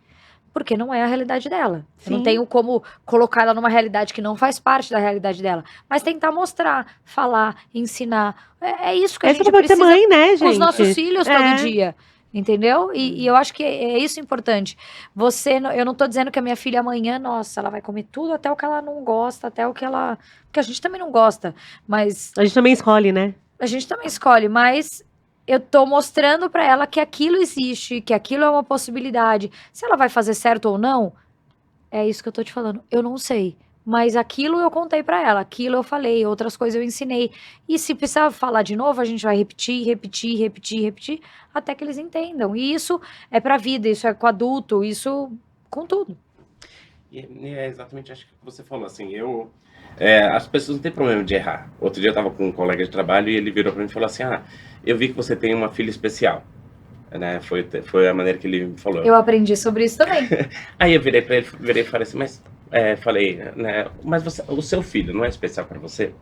porque não é a realidade dela. Eu não Sim. tenho como colocar ela numa realidade que não faz parte da realidade dela, mas tentar mostrar, falar, ensinar. É isso que a Esse é o gente papel de ser precisa mãe, né, com os gente? nossos filhos É. todo dia. Entendeu? E eu acho que é isso importante. Eu não tô dizendo que a minha filha amanhã, nossa, ela vai comer tudo até o que ela não gosta, até o que ela. Porque a gente também não gosta, mas A gente também escolhe, né? a gente também escolhe, mas eu tô mostrando pra ela que aquilo existe, que aquilo é uma possibilidade. Se ela vai fazer certo ou não, é isso que eu tô te falando. Eu não sei. Mas aquilo eu contei pra ela, aquilo eu falei, outras coisas eu ensinei. E se precisar falar de novo, a gente vai repetir, até que eles entendam. E isso é pra vida, isso é com adulto, isso com tudo. E é exatamente acho que você falou, assim, as pessoas não têm problema de errar. Outro dia eu estava com um colega de trabalho e ele virou para mim e falou assim, eu vi que você tem uma filha especial, né? Foi a maneira que ele me falou. Eu aprendi sobre isso também. Aí eu virei para ele, e falei assim, né, mas o seu filho não é especial para você?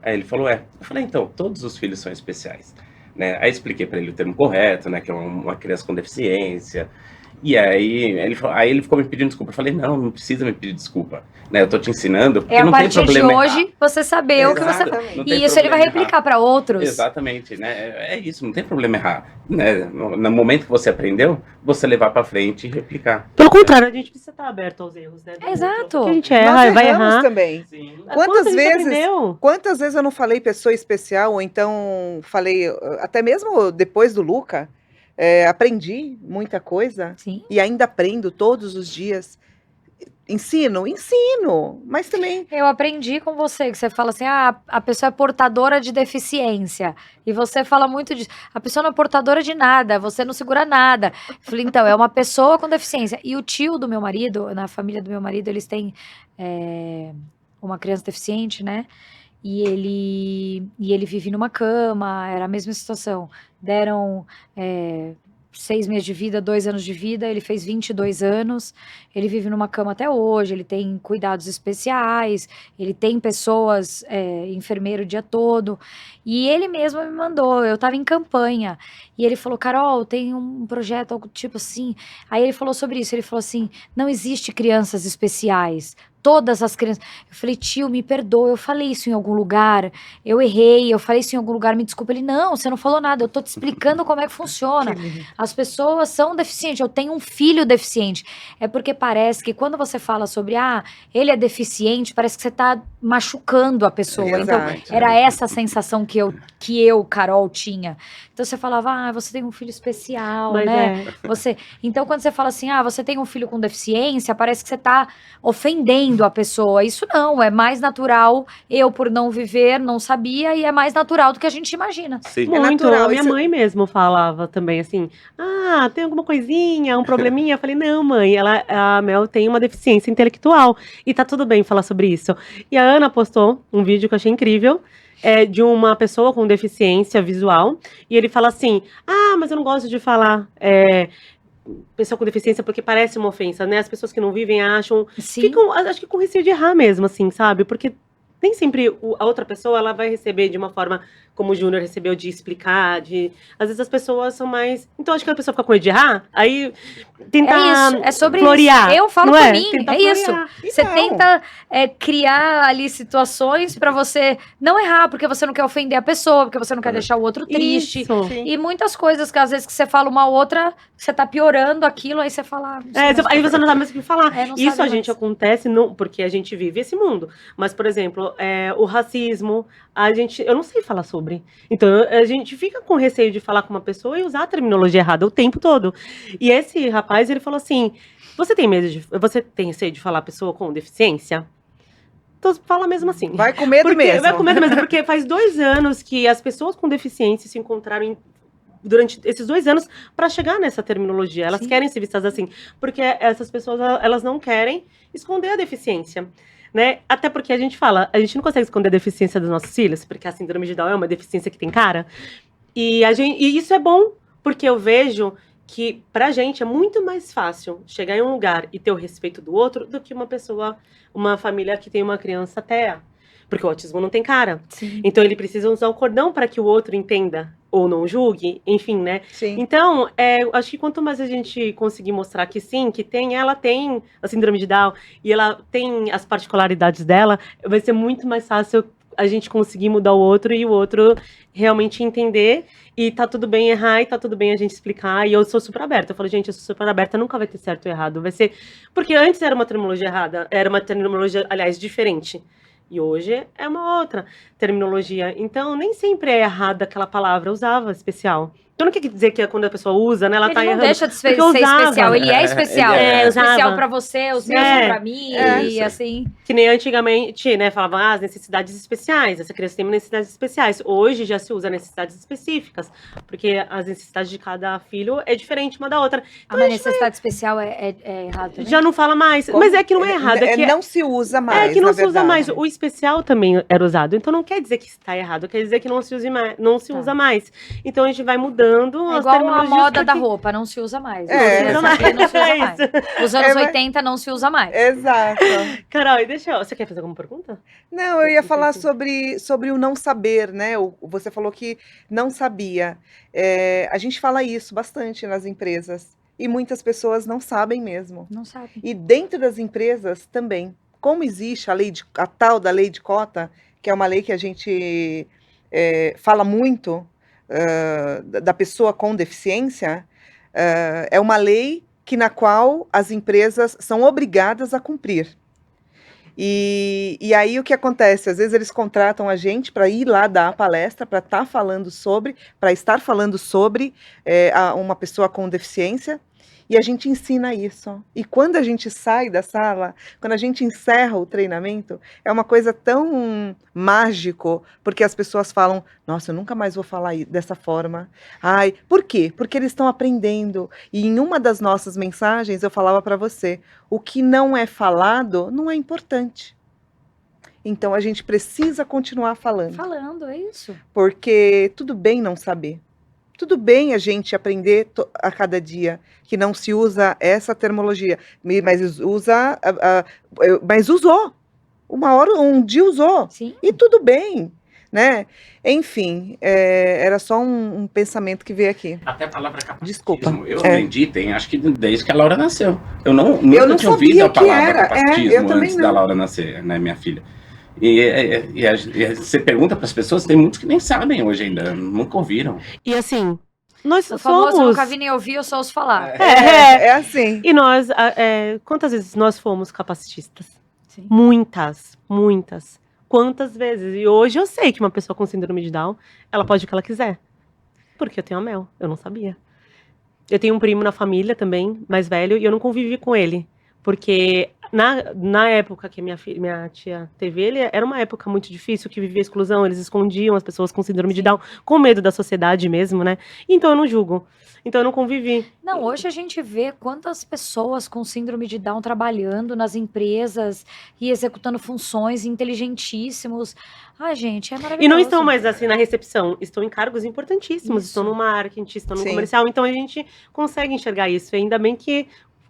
Aí ele falou, é. Eu falei, então, todos os filhos são especiais, né? Aí expliquei para ele o termo correto, né, que é uma criança com deficiência. E aí ele ficou me pedindo desculpa. Eu falei, não precisa me pedir desculpa, né? Eu tô te ensinando, porque É a não tem partir de problema errar. hoje você saber o que você. Exatamente. Não tem E isso ele vai problema replicar pra outros. Exatamente, né? É isso, não tem problema errar, né? No momento que você aprendeu, você levar pra frente e replicar. Pelo contrário, a gente precisa estar aberto aos erros, né? Exato. Porque a gente Nós erra, vai erramos errar. também. Sim. Quantas a gente vezes- aprendeu? Quantas vezes eu não falei pessoa especial, ou então falei, até mesmo depois do Luca, aprendi muita coisa Sim. e ainda aprendo todos os dias. Ensino, mas também Eu aprendi com você, que você fala assim, a pessoa é portadora de deficiência. E você fala muito disso. A pessoa não é portadora de nada, você não segura nada. Eu falei, então, é uma pessoa com deficiência. E o tio do meu marido, na família do meu marido, eles têm uma criança deficiente, né? E ele vive numa cama, era a mesma situação. Deram 6 meses de vida, 2 anos de vida, ele fez 22 anos, ele vive numa cama até hoje, ele tem cuidados especiais, ele tem pessoas, enfermeiro o dia todo, e ele mesmo me mandou, eu tava em campanha, e ele falou, Carol, tem um projeto, algo tipo assim, aí ele falou sobre isso, ele falou assim, não existe crianças especiais, todas as crianças, eu falei, tio, me perdoa, eu falei isso em algum lugar, eu errei, eu falei isso em algum lugar, me desculpa, ele, não, você não falou nada, eu tô te explicando como é que funciona, as pessoas são deficientes, eu tenho um filho deficiente. É porque parece que quando você fala sobre, ele é deficiente, parece que você tá machucando a pessoa. Então, Exato. era essa a sensação que eu, Carol, tinha. Então você falava, você tem um filho especial, Mas né? Então, quando você fala assim, você tem um filho com deficiência, parece que você tá ofendendo a pessoa. Isso não, é mais natural. Eu, por não viver, não sabia, e é mais natural do que a gente imagina. Sim. Muito. natural, A minha isso- mãe mesmo falava também assim: tem alguma coisinha, um probleminha? Eu falei: não, mãe, a Mel tem uma deficiência intelectual e tá tudo bem falar sobre isso. E a Ana postou um vídeo que eu achei incrível. De uma pessoa com deficiência visual. E ele fala assim: mas eu não gosto de falar pessoa com deficiência porque parece uma ofensa, né? As pessoas que não vivem acham. Sim. Ficam, acho que com receio de errar mesmo, assim, sabe? Porque nem sempre a outra pessoa ela vai receber de uma forma como o Júnior recebeu, de explicar, às vezes as pessoas são mais... Então, acho que a pessoa fica com medo de errar, aí tenta É sobre florear. isso. Eu falo não por é? mim, Tenta é isso. florear. Você Então. tenta criar ali situações pra você não errar, porque você não quer ofender a pessoa, porque você não quer deixar o outro triste. Isso. Sim. E muitas coisas que às vezes que você fala uma outra, você tá piorando aquilo, aí você fala... Aí você não sabe mais o que falar. Não Isso sabe a gente mais. acontece porque a gente vive esse mundo. Mas, por exemplo, o racismo, eu não sei falar sobre. Então, a gente fica com receio de falar com uma pessoa e usar a terminologia errada o tempo todo. E esse rapaz, ele falou assim: você tem receio de falar pessoa com deficiência? Então, fala mesmo assim. Vai com medo mesmo. Vai com medo mesmo, porque faz 2 anos que as pessoas com deficiência se encontraram em durante esses 2 anos para chegar nessa terminologia. Elas Sim. querem ser vistas assim, porque essas pessoas, elas não querem esconder a deficiência. Né? Até porque a gente não consegue esconder a deficiência dos nossos filhos, porque a síndrome de Down é uma deficiência que tem cara. E isso é bom, porque eu vejo que pra gente é muito mais fácil chegar em um lugar e ter o respeito do outro do que uma família que tem uma criança TEA. Porque o autismo não tem cara. Sim. Então ele precisa usar o cordão para que o outro entenda ou não julgue, enfim, né? Sim. Então, acho que quanto mais a gente conseguir mostrar que sim, que ela tem a síndrome de Down e ela tem as particularidades dela, vai ser muito mais fácil a gente conseguir mudar o outro e o outro realmente entender. E tá tudo bem errar e tá tudo bem a gente explicar. E eu sou super aberta. Eu falo, gente, eu sou super aberta, nunca vai ter certo ou errado. Vai ser. Porque antes era uma terminologia errada, era uma terminologia, aliás, diferente. E hoje é uma outra terminologia. Então, nem sempre é errada aquela palavra, eu usava especial. Então, não quer dizer que quando a pessoa usa, né, ela Ele tá não errando. deixa de ser Porque eu usava. especial, ele é especial. ele é. Especial Usava. pra você, os meus É. são pra mim, e assim. Que nem antigamente, né, falavam as necessidades especiais, essa criança tem necessidades especiais. Hoje já se usa necessidades específicas, porque as necessidades de cada filho é diferente uma da outra. Então, A necessidade especial é errado também? já não fala mais. Como- Mas é que não é errado, é que não se usa mais, é que não na se usa verdade. mais. O especial também era usado. Então não quer dizer que está errado, quer dizer que não se Tá. usa mais. Então a gente vai mudando É as igual a terminologias moda da porque- roupa, não se usa mais. É. Essa aqui não se usa É mais. isso. Os anos mas- 80 não se usa mais. Exato. Carol, e você quer fazer alguma pergunta? Não, eu ia falar Sim. sobre o não saber, né? Você falou que não sabia. A gente fala isso bastante nas empresas. E muitas pessoas não sabem mesmo. Não sabe. E dentro das empresas também. Como existe a tal da lei de cota, que é uma lei que a gente fala muito da pessoa com deficiência, é uma lei na qual as empresas são obrigadas a cumprir. E aí o que acontece? Às vezes eles contratam a gente para ir lá dar a palestra, para estar falando sobre uma pessoa com deficiência, e a gente ensina isso. E quando a gente sai da sala, quando a gente encerra o treinamento, é uma coisa tão mágico, porque as pessoas falam, nossa, eu nunca mais vou falar dessa forma. Ai, por quê? Porque eles estão aprendendo. E em uma das nossas mensagens eu falava para você, o que não é falado não é importante. Então a gente precisa continuar falando, Falando, é isso. porque tudo bem não saber. Tudo bem a gente aprender a cada dia que não se usa essa terminologia, mas mas usou. Um dia usou. Sim. E tudo bem, né? Enfim, era só um pensamento que veio aqui. Até a palavra capacitismo. Desculpa. Eu aprendi, acho que desde que a Laura nasceu. Eu nunca Eu não tinha ouvido sabia a que palavra era. capacitismo Eu também antes não. da Laura nascer, né, minha filha. E você pergunta para as pessoas, tem muitos que nem sabem hoje ainda, nunca ouviram. E assim, nós O famoso somos... nunca vi nem ouvi, eu só ouço falar. É assim. E nós, quantas vezes nós fomos capacitistas? Sim. Muitas, muitas. Quantas vezes? E hoje eu sei que uma pessoa com síndrome de Down, ela pode o que ela quiser. Porque eu tenho a Mel, eu não sabia. Eu tenho um primo na família também, mais velho, e eu não convivi com ele. Porque na época que minha tia teve ele, era uma época muito difícil, que vivia exclusão, eles escondiam as pessoas com síndrome de Down, com medo da sociedade mesmo, né? Então eu não julgo. Então eu não convivi. Não, hoje a gente vê quantas pessoas com síndrome de Down trabalhando nas empresas e executando funções inteligentíssimos. Ai, gente, é maravilhoso. E não estão mais assim na recepção, estão em cargos importantíssimos, Isso. estão no marketing, estão no Sim. comercial, então a gente consegue enxergar isso. E ainda bem que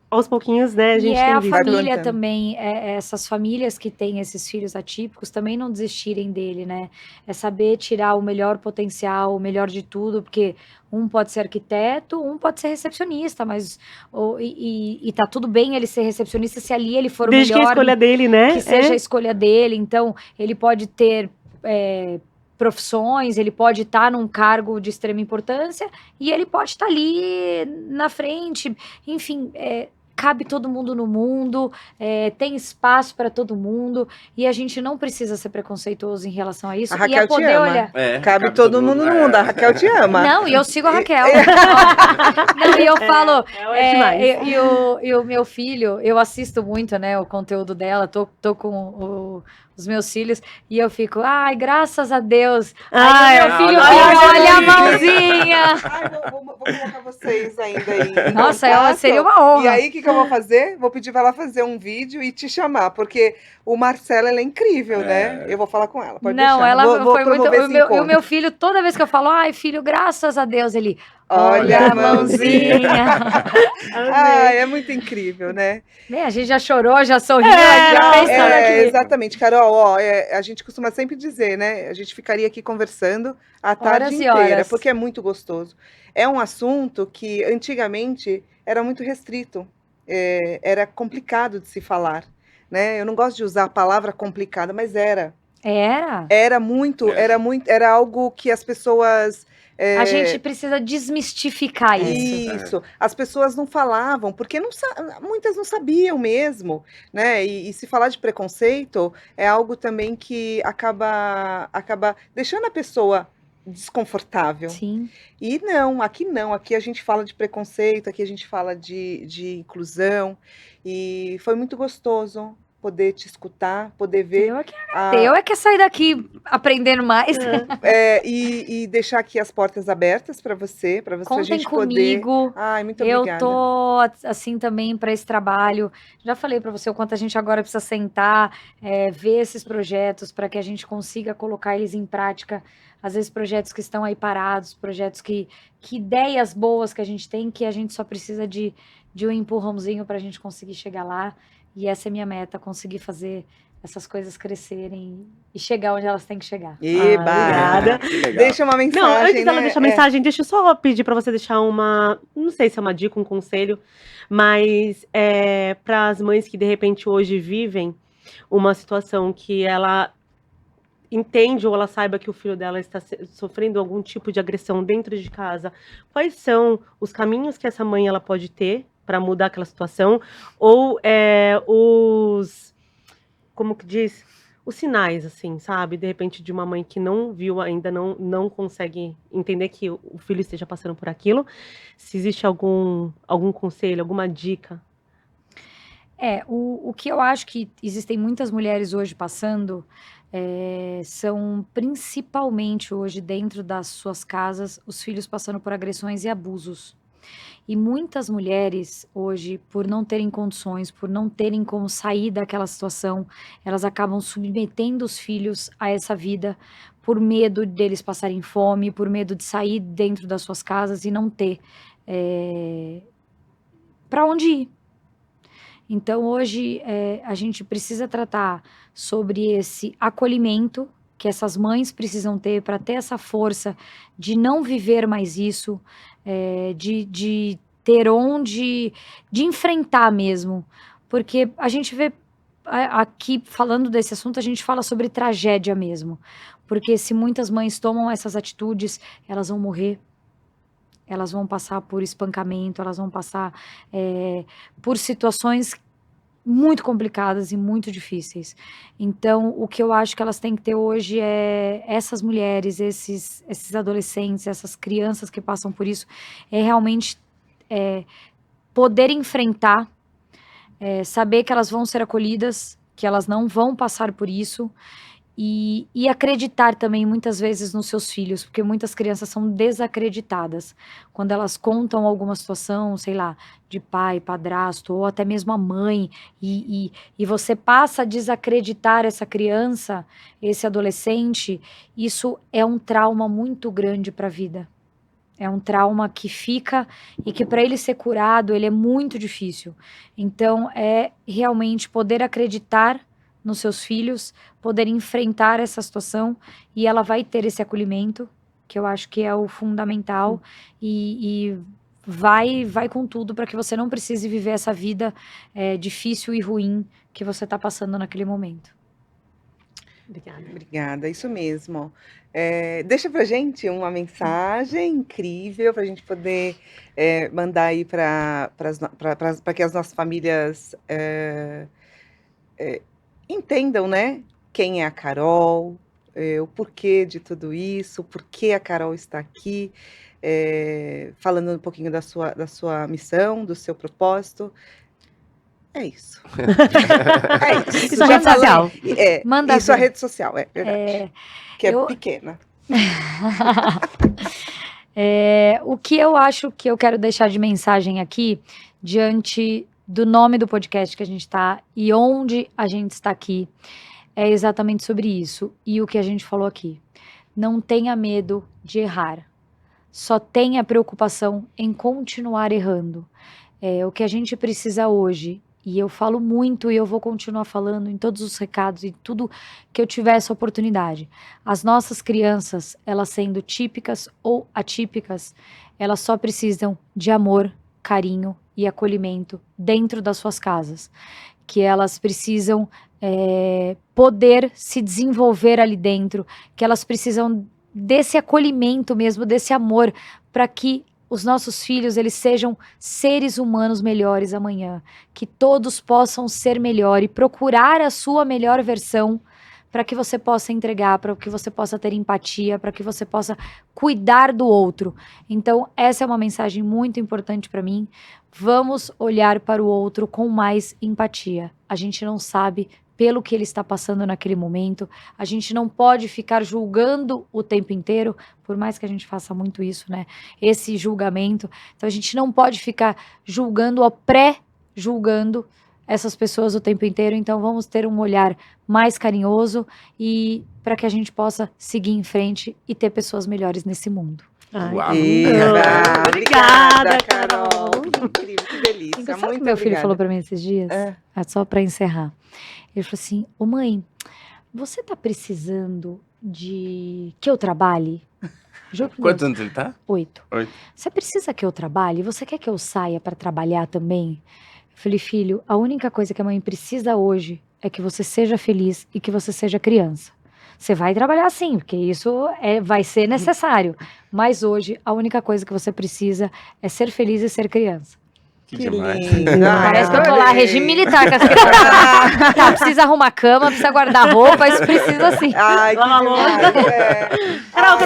aos pouquinhos, né, a E gente é tem a visto. família plantando. também, essas famílias que têm esses filhos atípicos também não desistirem dele, né? É saber tirar o melhor potencial, o melhor de tudo, porque um pode ser arquiteto, um pode ser recepcionista, mas e tá tudo bem ele ser recepcionista se ali ele for Desde o que a melhor, escolha dele, né? que seja a escolha dele. Então, ele pode ter profissões, ele pode estar num cargo de extrema importância e ele pode estar ali na frente. Enfim, cabe todo mundo no mundo, tem espaço para todo mundo, e a gente não precisa ser preconceituoso em relação a isso. A Raquel e te ama. Cabe todo mundo no mundo. A Raquel te ama. Não, e eu sigo a Raquel. Não, e eu falo, e o meu filho, eu assisto muito, né, o conteúdo dela, tô com os meus filhos, e eu fico, ai, graças a Deus. Aí o meu filho fica, olha a mãozinha. Ai, vou colocar vocês ainda aí. Nossa, seria uma honra. E aí, o que eu vou fazer? Vou pedir pra ela fazer um vídeo e te chamar, porque o Marcelo, ela é incrível, né? Eu vou falar com ela, pode Não, deixar. ela vou foi muito... promover esse E o encontro. meu filho, toda vez que eu falo, ai, filho, graças a Deus, ele... Olha a mãozinha. Ai, é muito incrível, né? A gente já chorou, já sorriu, já pensando aqui. Exatamente, Carol, ó, a gente costuma sempre dizer, né? A gente ficaria aqui conversando a tarde inteira, porque é muito gostoso. É um assunto que antigamente era muito restrito, era complicado de se falar, né? Eu não gosto de usar a palavra complicada, mas era. Era muito, era algo que as pessoas... A gente precisa desmistificar isso. Isso. As pessoas não falavam, porque muitas não sabiam mesmo, né? E se falar de preconceito é algo também que acaba deixando a pessoa desconfortável. Sim. E não. Aqui a gente fala de preconceito, aqui a gente fala de inclusão. E foi muito gostoso poder te escutar, poder ver. Eu é que sair daqui aprendendo mais. E deixar aqui as portas abertas para você, Contem a gente comigo. poder. Ai, muito obrigada. Eu tô assim também para esse trabalho. Já falei para você o quanto a gente agora precisa sentar, ver esses projetos para que a gente consiga colocar eles em prática. Às vezes projetos que estão aí parados, projetos que ideias boas que a gente tem, que a gente só precisa de um empurrãozinho para a gente conseguir chegar lá. E essa é minha meta, conseguir fazer essas coisas crescerem e chegar onde elas têm que chegar. Obrigada. Deixa uma mensagem. Não, antes dela deixar a mensagem, deixa eu só pedir para você deixar não sei se é uma dica, um conselho, mas para as mães que de repente hoje vivem uma situação que ela entende ou ela saiba que o filho dela está sofrendo algum tipo de agressão dentro de casa, quais são os caminhos que essa mãe ela pode ter para mudar aquela situação, ou como que diz? Os sinais, assim, sabe? De repente, de uma mãe que não viu ainda, não consegue entender que o filho esteja passando por aquilo. Se existe algum conselho, alguma dica? O que eu acho que existem muitas mulheres hoje passando são principalmente hoje dentro das suas casas, os filhos passando por agressões e abusos. E muitas mulheres hoje, por não terem condições, por não terem como sair daquela situação, elas acabam submetendo os filhos a essa vida por medo deles passarem fome, por medo de sair dentro das suas casas e não ter para onde ir. Então hoje a gente precisa tratar sobre esse acolhimento que essas mães precisam ter para ter essa força de não viver mais isso, de ter onde, de enfrentar mesmo, porque a gente vê aqui, falando desse assunto, a gente fala sobre tragédia mesmo, porque se muitas mães tomam essas atitudes, elas vão morrer, elas vão passar por espancamento, elas vão passar por situações muito complicadas e muito difíceis. Então, o que eu acho que elas têm que ter hoje é essas mulheres, esses adolescentes, essas crianças que passam por isso, realmente poder enfrentar, saber que elas vão ser acolhidas, que elas não vão passar por isso, e acreditar também muitas vezes nos seus filhos, porque muitas crianças são desacreditadas. Quando elas contam alguma situação, sei lá, de pai, padrasto, ou até mesmo a mãe, e você passa a desacreditar essa criança, esse adolescente, isso é um trauma muito grande para a vida. É um trauma que fica e que para ele ser curado, ele é muito difícil. Então, é realmente poder acreditar nos seus filhos, poder enfrentar essa situação e ela vai ter esse acolhimento, que eu acho que é o fundamental, e vai com tudo para que você não precise viver essa vida difícil e ruim que você está passando naquele momento. Obrigada. Obrigada, isso mesmo. Deixa pra gente uma mensagem incrível para a gente poder mandar aí para que as nossas famílias entendam, né? Quem é a Carol, o porquê de tudo isso, por que a Carol está aqui, falando um pouquinho da sua missão, do seu propósito. É isso. É isso. Isso é rede social. Manda isso é ver. rede social, é verdade. Que é pequena. O que eu acho que eu quero deixar de mensagem aqui, diante do nome do podcast que a gente está e onde a gente está aqui, é exatamente sobre isso. E o que a gente falou aqui. Não tenha medo de errar. Só tenha preocupação em continuar errando. O que a gente precisa hoje, e eu falo muito e eu vou continuar falando em todos os recados e tudo que eu tiver essa oportunidade. As nossas crianças, elas sendo típicas ou atípicas, elas só precisam de amor, carinho e acolhimento dentro das suas casas. Que elas precisam poder se desenvolver ali dentro, que elas precisam desse acolhimento mesmo, desse amor, para que os nossos filhos, eles sejam seres humanos melhores amanhã, que todos possam ser melhor e procurar a sua melhor versão para que você possa entregar, para que você possa ter empatia, para que você possa cuidar do outro. Então, essa é uma mensagem muito importante para mim. Vamos olhar para o outro com mais empatia. A gente não sabe pelo que ele está passando naquele momento. A gente não pode ficar julgando o tempo inteiro, por mais que a gente faça muito isso, né? Esse julgamento. Então, a gente não pode ficar julgando ou pré-julgando essas pessoas o tempo inteiro. Então, vamos ter um olhar mais carinhoso e para que a gente possa seguir em frente e ter pessoas melhores nesse mundo. Uau. Obrigada, Carol. Que incrível, que delícia. Sabe o Muito que meu filho obrigada. falou para mim esses dias? Só para encerrar. Ele falou assim: ô mãe, você tá precisando de que eu trabalhe? Juro por Quantos Deus. anos ele tá? 8. 8. Você precisa que eu trabalhe? Você quer que eu saia para trabalhar também? Eu falei: filho, a única coisa que a mãe precisa hoje é que você seja feliz e que você seja criança. Você vai trabalhar sim, porque isso vai ser necessário. Mas hoje, a única coisa que você precisa é ser feliz e ser criança. Que demais. lindo. Parece que eu tô lá, regime militar com as crianças. Tá, precisa arrumar cama, precisa guardar roupa, isso precisa sim. Ai, que Lava a louça. demais. Carol,